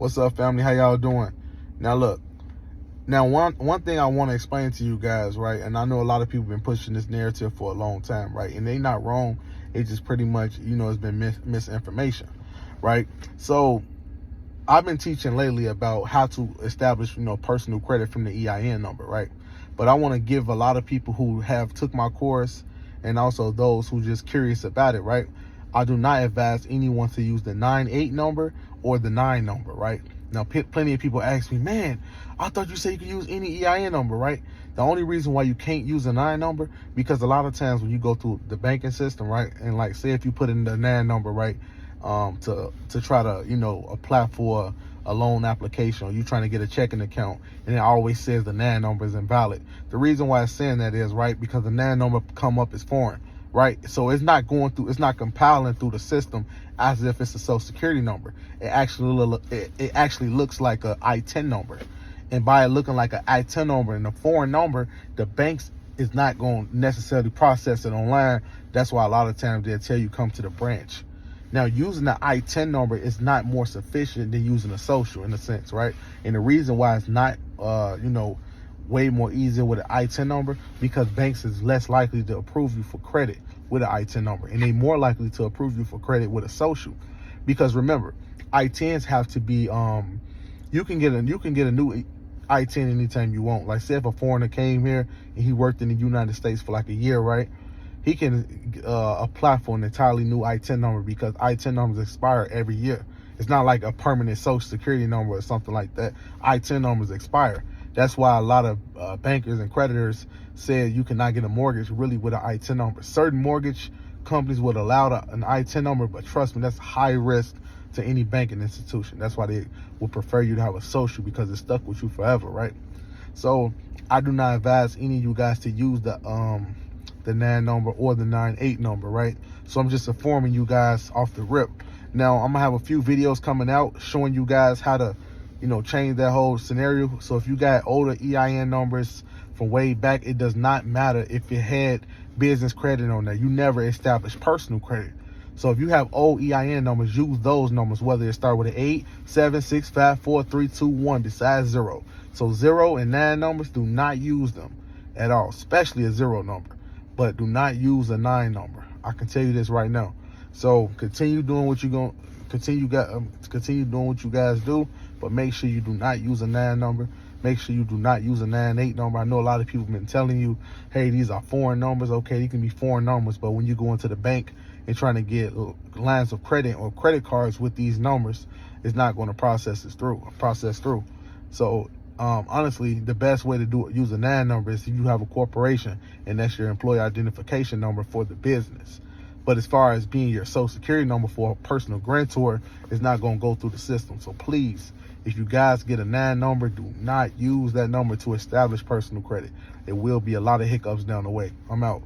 What's up, family? How y'all doing? Now look, one thing I want to explain to you guys, right? And I know a lot of people been pushing this narrative for a long time, right? And they not wrong. It's just pretty much, it's been misinformation, right? So I've been teaching lately about how to establish, personal credit from the EIN number, right? But I want to give a lot of people who have took my course and also those who just curious about it, right? I do not advise anyone to use the 98 number or the 9 number, right? Now, plenty of people ask me, man, I thought you said you could use any EIN number, right? The only reason why you can't use a 9 number, because a lot of times when you go through the banking system, right, and like say if you put in the 9 number, right, to try to, apply for a loan application, or you trying to get a checking account, and it always says the 9 number is invalid. The reason why it's saying that is, right, because the 9 number come up as foreign, right? So it's not compiling through the system as if it's a social security number. It actually looks like a I-10 number. And by it looking like an I-10 number and a foreign number, the banks is not going to necessarily process it online. That's why a lot of times they'll tell you come to the branch. Now, using the I-10 number is not more sufficient than using a social in a sense, right? And the reason why it's not, way more easier with an I-10 number, because banks is less likely to approve you for credit with an I-10 number, and they more likely to approve you for credit with a social. Because remember, I-10s have to be, you can get a new I-10 anytime you want. Like say if a foreigner came here and he worked in the United States for like a year, right? He can apply for an entirely new I-10 number, because I-10 numbers expire every year. It's not like a permanent social security number or something like that. I-10 numbers expire. That's why a lot of bankers and creditors said you cannot get a mortgage really with an I-10 number. Certain mortgage companies would allow an I-10 number, but trust me, that's high risk to any banking institution. That's why they would prefer you to have a social, because it's stuck with you forever, right? So I do not advise any of you guys to use the 9 number or the 98 number, right? So I'm just informing you guys off the rip. Now I'm gonna have a few videos coming out showing you guys how to change that whole scenario. So if you got older EIN numbers from way back, it does not matter if it had business credit on there. You never established personal credit. So if you have old EIN numbers, use those numbers, whether it start with an 8, 7, 6, 5, 4, 3, 2, 1 besides 0. So 0 and 9 numbers, do not use them at all, especially a 0 number. But do not use a 9 number. I can tell you this right now. So continue doing what you're going to continue doing what you guys do, but make sure you do not use a 9 number. Make sure you do not use a 98 number. I know a lot of people have been telling you, hey, these are foreign numbers. Okay, they can be foreign numbers, but when you go into the bank and trying to get lines of credit or credit cards with these numbers, it's not going to process through. So honestly, the best way to use a 9 number is if you have a corporation and that's your employee identification number for the business. But as far as being your social security number for a personal grantor, it's not going to go through the system. So please, if you guys get a 9 number, do not use that number to establish personal credit. There will be a lot of hiccups down the way. I'm out.